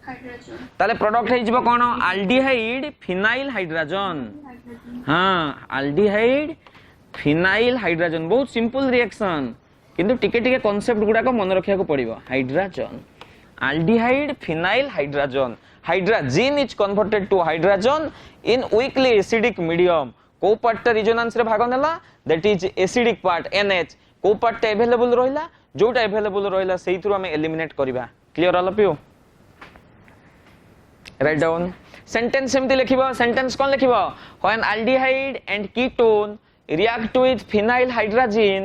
हाइड्रोजन ताले प्रोडक्ट हे जिवो कोन एल्डिहाइड फिनाइल हाइड्रोजन हां एल्डिहाइड फिनाइल हाइड्रोजन बहुत सिंपल रिएक्शन किंतु टिके टिके कांसेप्ट गुडा को मन रखिया को पड़िबो hydrogen aldehyde phenyl hydrogen hydrogen is converted to hydrogen in weakly acidic medium को पार्ट रिजोनेंस रे भाग नेला that is acidic part NH को पार्ट अवेलेबल रहिला जोटा अवेलेबल रहिला सेही थ्रू हमें एलिमिनेट करबा clear all of you right down sentence सेमति लिखिबो सेंटेंस कोन लिखिबो when aldehyde and ketone react with phenyl hydrogen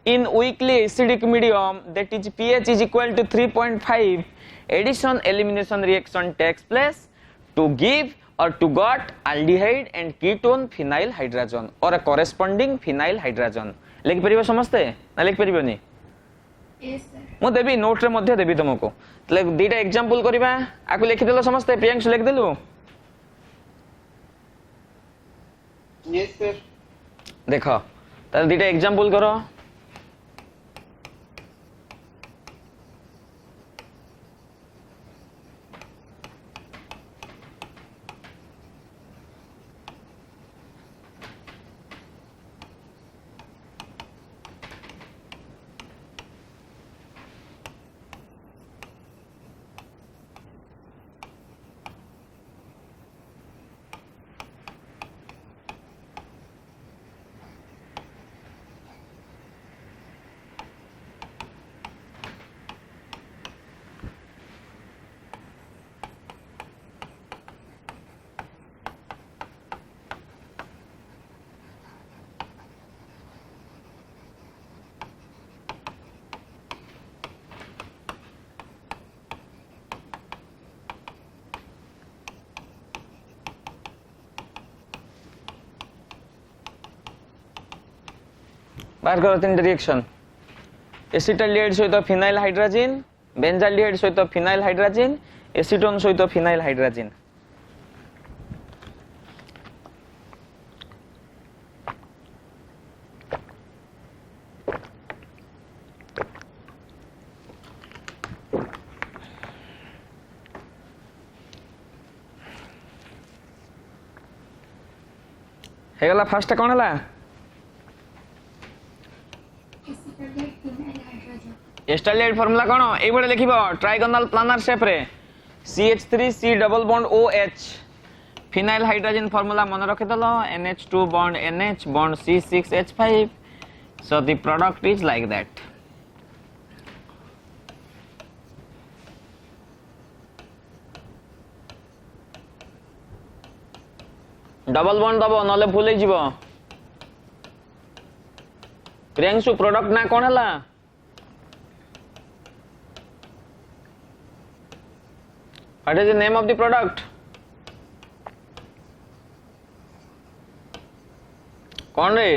in weakly acidic medium that is pH is equal to 3.5 addition elimination reaction takes place to give or to got aldehyde and ketone phenyl hydrogen or a corresponding phenyl hydrogen लिख परिबो समझते ना लिख परिबोनी yes sir मु देबी note रे मध्ये देबी तुमको तले दीटा example करबा आकु लिखि देलो समझते प्रियांश लिख देलु yes sir देखो ताले दीटा एग्जांपल करो बाहर करो तीन रिएक्शन एसिटाल्डिहाइड सहित फिनाइल हाइड्रोजन बेंजाल्डिहाइड सहित फिनाइल हाइड्रोजन एसीटोन सहित फिनाइल हाइड्रोजन हेगला फास्ट कौन है एसिटाल्डिहाइड फिनाइल हाइड्रोजन एस्टाल्डिहाइड फार्मूला कौन एई बडे लिखिबो ट्राइगोनल प्लानर शेप रे CH3 C double bond OH phenyl hydrogen formula मन रखि दलो NH2 bond NH bond C6H5 so the product is like that double bond दबो नले भूल ही जीवो प्रियांशु प्रोडक्ट ना कौन हला What is the name of the product? कौन रे?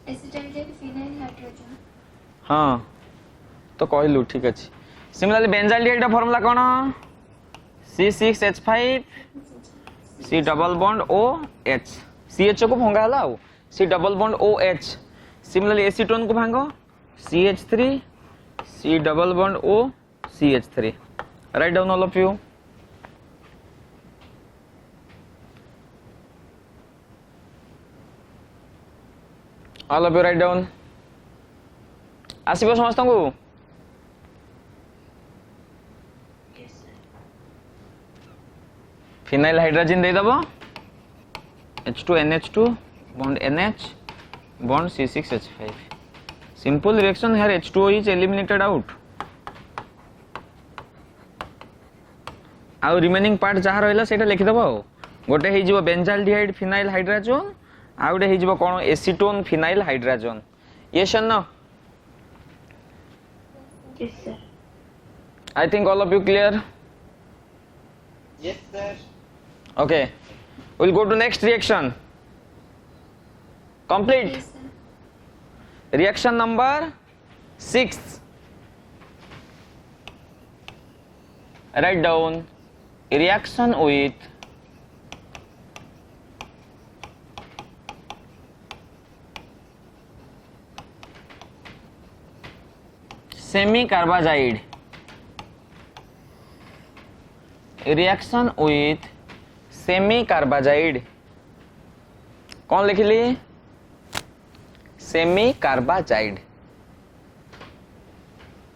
एसिटाल्डिहाइड फिनाइल हाइड्रोजन हाँ तो कहलु ठीक अच्छे सिमिलरली बेंजाल्डिहाइड का फार्मूला कौन C6H5 C double bond OH CH को भंगा हला C double bond OH similarly acetone को भांगो CH3 C double bond O CH3 write down all of you write down आसीबो समस्त को फिनाइल हाइड्रोजन दे दबो H2NH2 bond NH bond C6H5 simple reaction here H2O is eliminated out आउ remaining part जहाँ रहिला सेटा लिखि दबो गोटे हे जिवो बेंजाल्डिहाइड फिनाइल हाइड्रोजन आ गोटे हे जिवो कोन एसीटोन फिनाइल हाइड्रोजन यस और no yes sir I think all of you clear Yes, sir. okay we'll go to next reaction complete yes sir reaction number 6 write down reaction with semi carbazide reaction with semi carbazide कौन लिख ली semi carbazide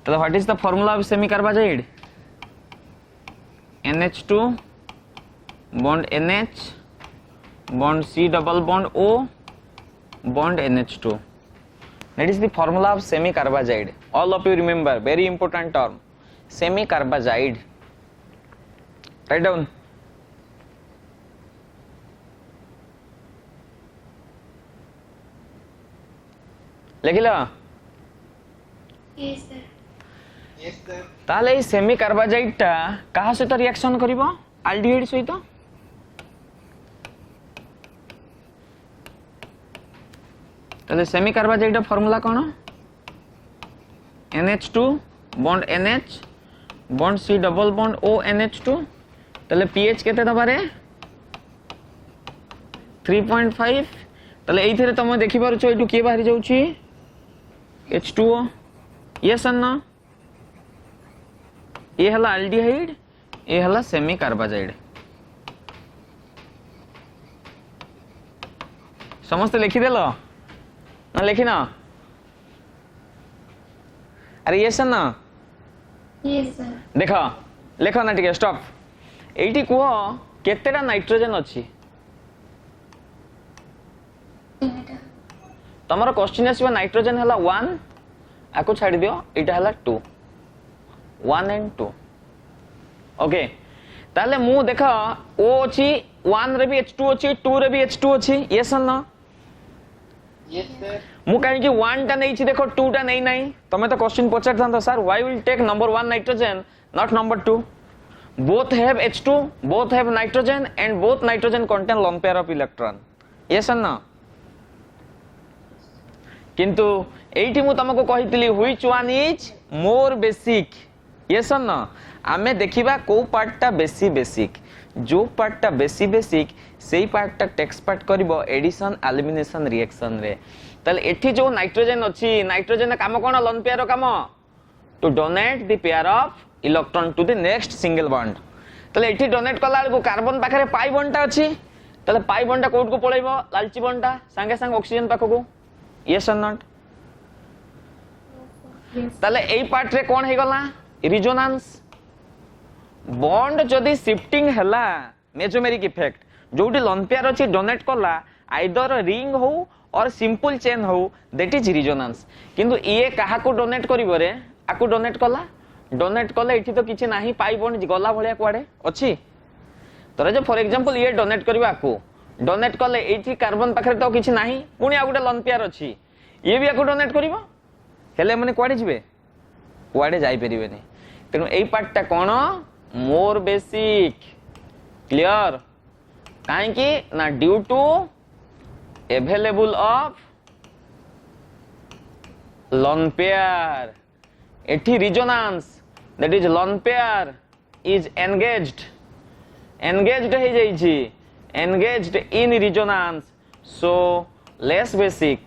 तो what is the formula of semi carbazide NH2 bond NH bond C double bond O bond NH2 that is the formula of semi carbazide all of you remember very important term semi carbazide write down लिखिला yes sir Yes, sir. ताले ई semi carbazide टा कहा सहित reaction करिवो aldehyde सहित ताले semi carbazide टा formula कोन NH2 bond NH bond C double bond O NH2 ताले pH केते दबारे 3.5 ताले एइथिरे तमे देखि पारुछो एटू के बाहरी जाउची H2O यस और नो ये हला एल्डिहाइड ये हला सेमी कार्बाजाइड समस्त लिखि देलो ना लिखि ना अरे ये सन ना यस सर देखो लेखो ना टिके स्टॉप एइटी को केतेटा नाइट्रोजन अछि तीनटा तमरो क्वेश्चन आसीबा नाइट्रोजन हला 1 आको छाडी दियो एटा हला 2 1 and 2 ओके ताले मु देखा ओ अछि 1 रे भी H2 अछि 2 रे भी H2 अछि यस और नो Yes, sir. मु काहे कि 1 टा नै छि देखो 2 टा नै नै तमे तो क्वेश्चन पचार थांतो sir why will take number 1 nitrogen not number 2 both have H2 both have nitrogen and both nitrogen contain lone pair of electron yes or no किंतु एठी मु तुमको कहितली which one is more basic yes और no आमे देखिबा को पार्टटा बेसी बेसिक जो पार्टटा बेसी बेसिक सेही पार्टटा टेक्स्ट पार्ट करबो एडिशन एलिमिनेशन रिएक्शन रे ताले एठी जो नाइट्रोजन अछि नाइट्रोजन काम कोन लोन पेयर काम to donate the pair of electron to the next single bond ताले एठी डोनेट कला को कार्बन पाखरे पाई बॉन्डटा अछि ताले पाई बॉन्डटा कोड को पळैबो लालची बॉन्डटा संगे संग ऑक्सीजन पाखको यस और नॉट ताले एई पार्ट रे कोन हे गला रिजोनेंस बॉन्ड जदी शिफ्टिंग हला मेसोमेरिक इफेक्ट जोटी लोन पेयर अछि डोनेट कला आइदर रिंग हो और सिंपल चेन हो दैट इज रिजोनेंस किंतु ये काहा को डोनेट करिवो रे आकु डोनेट कला डोनेट कले एठी तो किछि नाही पाई बॉन्ड गला भलिया कुआडे अछि तरे जे फॉर एग्जांपल ये डोनेट करिवो आकु डोनेट कले एठी कार्बन पाखरे तो किछि नाही पुनी आ गुटे लोन पेयर अछि ये भी आकु डोनेट करिवो हेले माने कुआडे जिवे कुआडे जाई परिबेनी तेनु एई पार्टटा कोन मोर बेसिक क्लियर काहे कि ना due to available of lone pair एठी resonance that is lone pair is engaged हे जाई छी engaged in resonance so less basic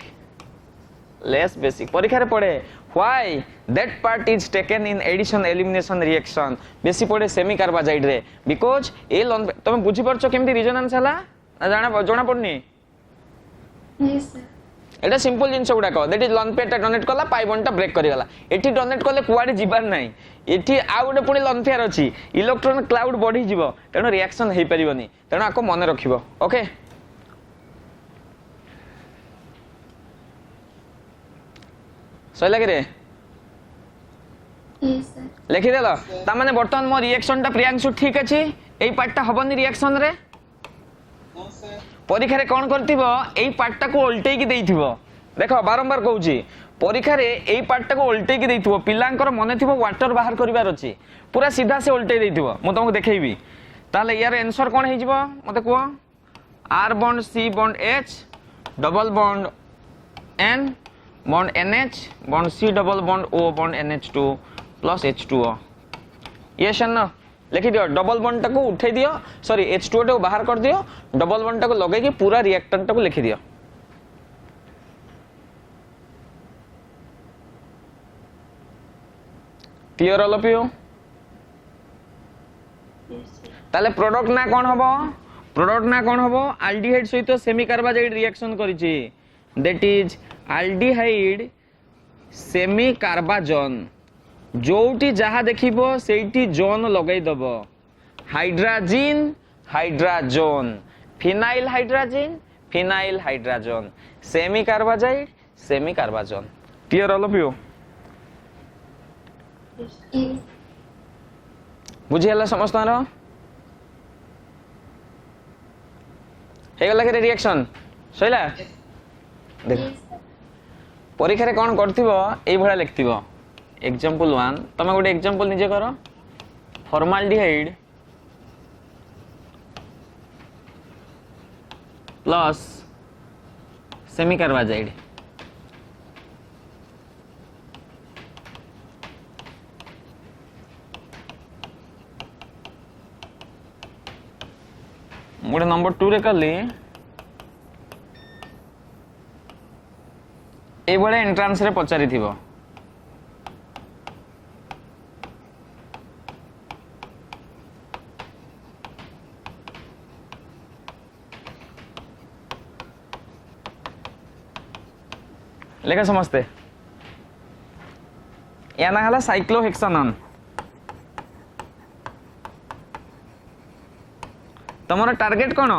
परीक्षा रे पड़े why that part is taken in addition elimination reaction बेसी पड़े सेमी कार्बाजाइड रे because ए लोन तमे बुझी परछो केमती रिजोनेंस हला ना जाना पड़नी यस सर एटा सिंपल जिंस गुडा को दैट इज लोन पेयर टा डोनेट कला पाई बॉन्ड टा ब्रेक करि गला एठी डोनेट कले कुआडी जिबार नाही एठी आ गुटे पुनी लोन पेयर अछि इलेक्ट्रॉन क्लाउड बढ़ी जिवो तेनो रिएक्शन हे परिबोनी तेनो आको मने रखिबो ओके सही लगे रे यस सर लिखि देलो ता माने बर्तमान मो रिएक्शन टा प्रियांशु ठीक अछि एई पार्ट टा हबनी रिएक्शन रे नो सर परीक्षा रे कोन करथिबो एई पार्ट टा को उल्टेई की देइथिबो देखो बारंबार कहूची परीक्षा रे एई पार्ट टा को उल्टेई की देइथिबो पिलांकर मने थिबो वाटर बाहर करिवार अछि पूरा सीधा से उल्टेई देइथिबो मु तुमको देखैबी ताले यार आंसर कोन हे जिवो मते को R bond C bond H double bond N bond NH bond C double bond O bond NH2 plus H2O yes न लिखि दियो डबल बॉन्ड टाको उठै दियो सॉरी H2O टाको बाहर कर दियो डबल बॉन्ड टाको लगे कि पूरा रिएक्टेंट टाको लिखि दियो clear all of you yes sir ताले प्रोडक्ट ना कोन हबो एल्डिहाइड सहित सेमी कार्बाजाइड रिएक्शन करिछि that is aldehyde semicarbazone जोटी जहा देखिबो सेठी जोन लगाई दबो hydrogen hydrazone phenyl hydrazone semicarbazone clear all of you yes बुझी हला समस्त रो हे गला के रिएक्शन सहिला देख यस सर परीक्षा रे कोन करथिबो एई भळा लिखथिबो एग्जांपल 1 तमे गोटे एग्जांपल निजे करो फॉर्माल्डिहाइड प्लस सेमी कार्बाजाइड मोटे नंबर 2 रे कली ए बळे एंट्रांस रे पचारि थिबो लेखा समझते या ना हला साइक्लोहेक्सानोन तमरा टार्गेट कोन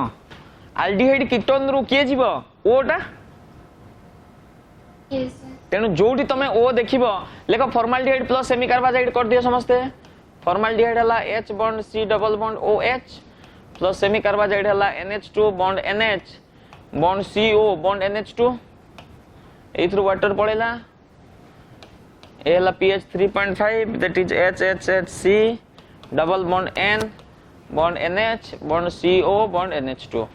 एल्डिहाइड कीटोन रु के जीवो ओटा यस सर तेनु जोटी तमे ओ देखिबो लेखा फॉर्माल्डिहाइड प्लस सेमी कार्बाजाइड कर दियो समझते फॉर्माल्डिहाइड हला H bond C double bond OH plus semicarbazide हला NH2 bond NH bond CO bond NH2 एथरु वाटर पड़ेला ए हला pH 3.5 that is HHHC double bond N bond NH bond CO bond NH2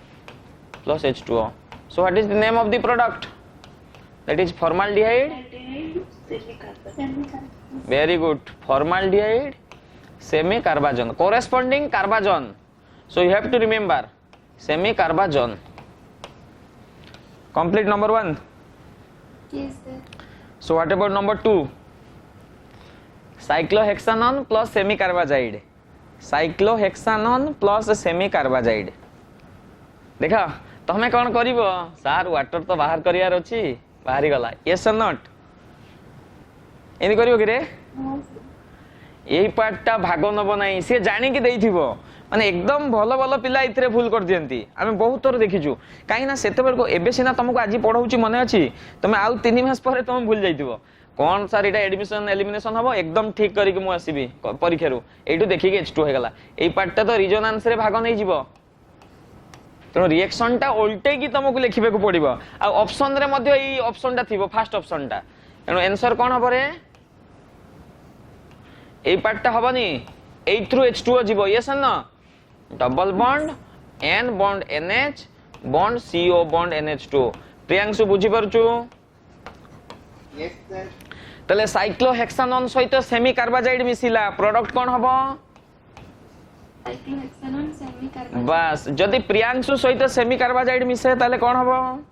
plus H2O so what is the name of the product that is formaldehyde. Very good. Formaldehyde, semi-carbazone. Corresponding carbazone. So you have to remember semi-carbazone. Complete number 1. Yes, sir. So what about number 2? Cyclohexanone plus semi-carbazide. Cyclohexanone plus semi-carbazide. देखा तमें कौन करिवो सार water तो बाहर करियार अछि बाहरी गला yes or not any करिवो कि रे No, sir. एही पार्टटा भाग नब नाही से जानि कि देइथिबो माने एकदम भलो भलो पिला इतरे भूल कर दियंती आमे बहुत थोर देखिछु काई ना सेते बेर को एबे सिना तुमको आज पढाउची मने अछि तमे आउ 3 मास परे तुम भूल जाइथिबो कौन सर एटा एडमिशन एलिमिनेशन हबो एकदम ठीक करी कि मु आसीबी परीक्षा रो एटू देखि के H2 हे गला एही पार्टटा तो रिजोनेंस रे भाग नै जिवो तो रिएक्शन टा उल्टे की तुमको लिखिबे को पड़िबो आ ऑप्शन रे मध्ये ई ऑप्शन टा थिबो फर्स्ट ऑप्शन टा एनो आंसर कोन हबो रे ए पार्ट टा हबनी H थ्रू H2 जिवो यस न double bond N bond NH bond CO bond NH2 Priyanshu बुझी परछु Yes, sir. तले साइक्लोहेक्सानोन सहित सेमी कार्बाजाइड मिसिला प्रोडक्ट कोन हबो Cyclohexanone, semi-carbazone. बस जदि प्रियांशु सहित सेमी कार्बाजाइड मिसे ताले कोन हबो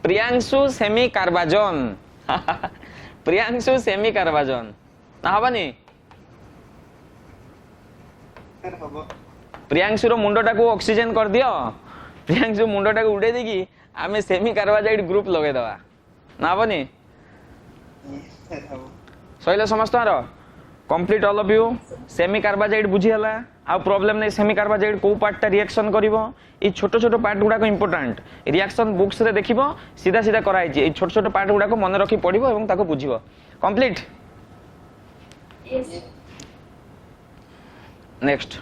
प्रियांशु सेमी कार्बाजोन प्रियांशु सेमी कार्बाजोन ना हबनी Sir, habo. प्रियांशु रो मुंडटा को ऑक्सीजन कर दियो प्रियांशु मुंडटा को उडे देगी आमे सेमी कार्बाजाइड ग्रुप लगे दवा ना हबनी Yes, sir, habo. सहिला समस्तहारो complete all of you semicarbazide बुझी हला आ प्रॉब्लम नै सेमी कार्बाजाइड को पार्टटा रिएक्शन करिवो ई छोटो छोटो पार्ट गुडा को इंपोर्टेंट रिएक्शन बुक्स रे देखिबो सीधा सीधा कराई छी ई छोटो छोटो पार्ट गुडा को मन रखी पडिबो एवं ताको बुझिबो complete Yes, sir. Next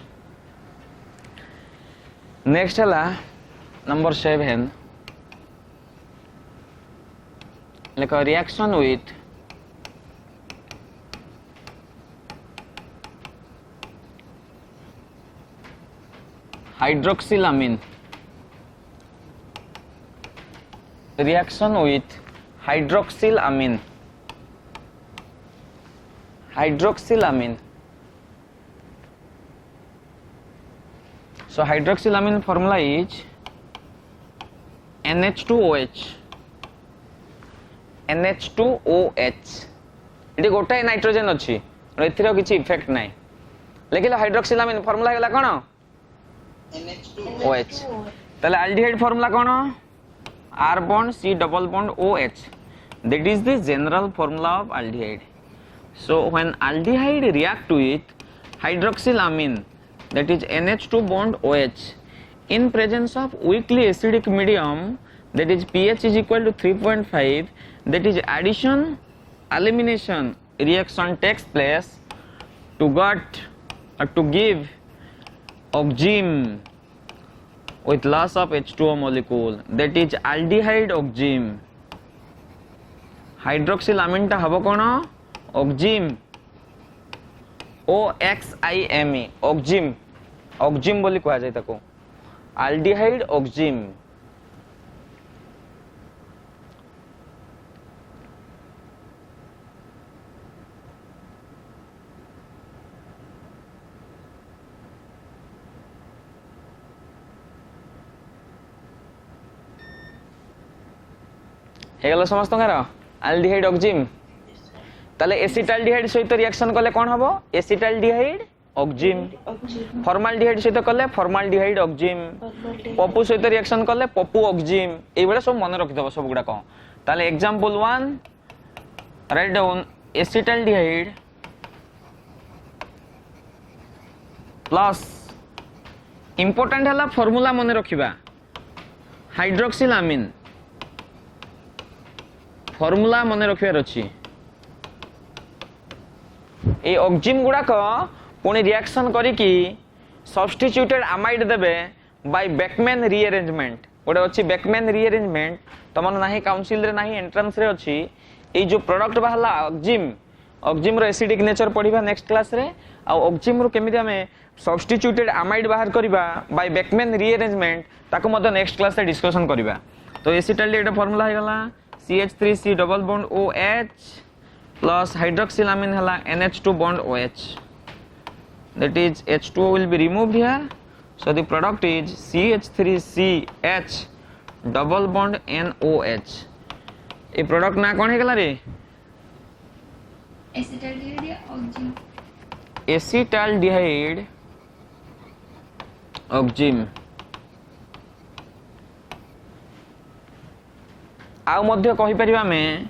next हला नंबर 7 लेको reaction with hydroxylamine reaction with hydroxylamine so hydroxylamine formula is NH2OH एटी गोटाए नाइट्रोजन अछि एथिरो किछि इफेक्ट नै लेकिन हाइड्रोक्सिलामिन फार्मूला हेला कोन NH2. OH ताले aldehyde formula कोन R bond C double bond OH that is the general formula of aldehyde so when aldehyde react with hydroxylamine that is NH2 bond OH in presence of weakly acidic medium that is pH is equal to 3.5 that is addition elimination reaction takes place to get or to give oxime with loss of H2O molecule that is aldehyde oxime hydroxylamine टा हबो कोन oxime OXIME oxime बोली कहा जाय ताको aldehyde oxime हेगला समस्त aldehyde oxime ताले acetaldehyde सहित reaction कले कोन हबो एसिटाल्डिहाइड oxime फॉर्माल्डिहाइड सहित कले फॉर्माल्डिहाइड oxime पप्पू सहित रिएक्शन कले पप्पू oxime एई बेला सब मन रखि दबो सब गुडा को ताले example 1 write down acetaldehyde plus important हला फार्मूला मन रखिबा हाइड्रोक्सिलामिन फार्मूला मन रखिबार अछि ए ऑक्सिम गुडा को पुनी रिएक्शन करी कि सब्स्टिट्यूटेड अमाइड देबे बाय बेकमैन रीअरेंजमेंट ओडे अछि बेकमैन रीअरेंजमेंट तमन नाही काउंसिल रे नाही एंट्रेंस रे अछि ए जो प्रोडक्ट बाहला ऑक्सिम रो एसिडिक नेचर पढिबा नेक्स्ट क्लास रे आ ऑक्सिम रो केमिति हमें सब्स्टिट्यूटेड अमाइड बाहर करिबा बाय बेकमैन रीअरेंजमेंट ताको मध नेक्स्ट क्लास रे डिस्कशन करिबा तो एसिटाल्डिहाइड एटा फार्मूला हे गला CH3C double bond OH plus hydroxylamine hela NH2 bond OH, that is H2O will be removed here, so the product is CH3CH double bond NOH. A product ना कौन है गला रे acetaldehyde या auxin acetaldehyde oxime आउ मध्य कहि परिबा में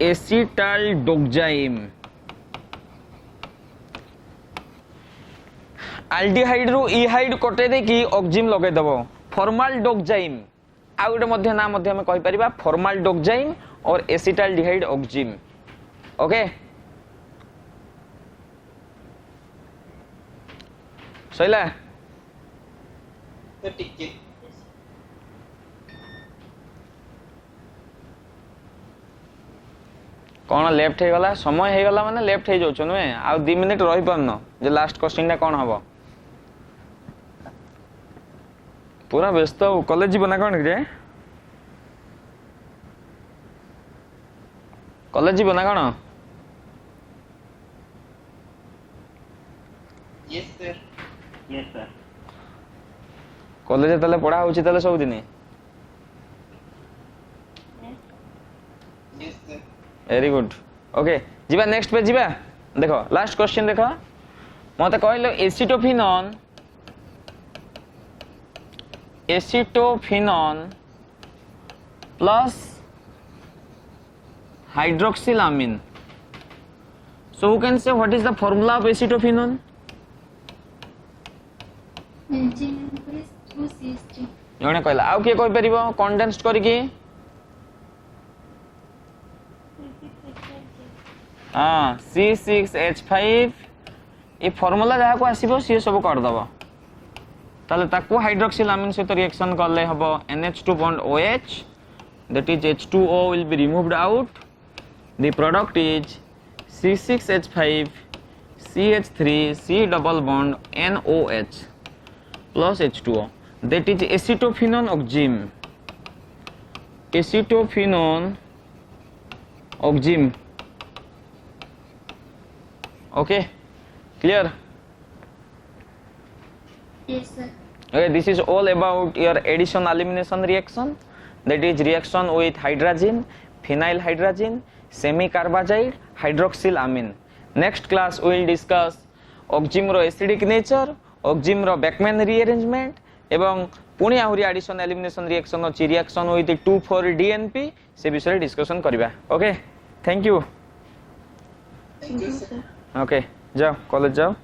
एसिटाल्डोक्साइम aldehyde रु इहाइड कटे दे कि ऑक्जिम लगे दबो फॉर्माल्डोक्साइम आ गोटे मध्य नाम मध्य हम कहि परिबा फॉर्माल्डोक्साइम और acetaldehyde oxime okay Saila sir टिके कौन लेफ्ट हो गला समय हो गला माने लेफ्ट हो जाउछ नुए आ 2 मिनिट रहि परन जे लास्ट क्वेश्चन टा कोन हबो पूरा व्यस्त हो कॉलेज जीवन ना कोन रे कॉलेज जीवन ना कोन यस सर कॉलेज तले पढ़ा होची तले सब दिन yes sir very good okay Jeeva next पे जीवा देखो लास्ट क्वेश्चन देखो मते कहलो acetophenone plus hydroxylamine so who can say what is the formula of acetophenone NaCN+2CH3 जणे कहला आउ के कहि परिबो कंडेंस्ड करिकि हाँ C6H5 ये फॉर्मूला जहाँ को आसीबो सी सब कर दबो ताले ताको हाइड्रोक्सिलामिन सहित रिएक्शन करले हबो NH2 bond OH, that is H2O will be removed out, the product is C6H5 CH3 C double bond NOH plus H2O, that is acetophenone oxime okay clear yes sir okay this is all about your addition elimination reaction, that is reaction with hydrazine phenyl hydrazine semi carbazide hydroxylamine. Next class we will discuss oxime ro acidic nature, oxime ro Beckmann rearrangement एवं पुणी आहुरी addition elimination reaction अछि reaction with 2,4-DNP से विषय discussion करबा okay thank you thank you sir okay जाओ college जाओ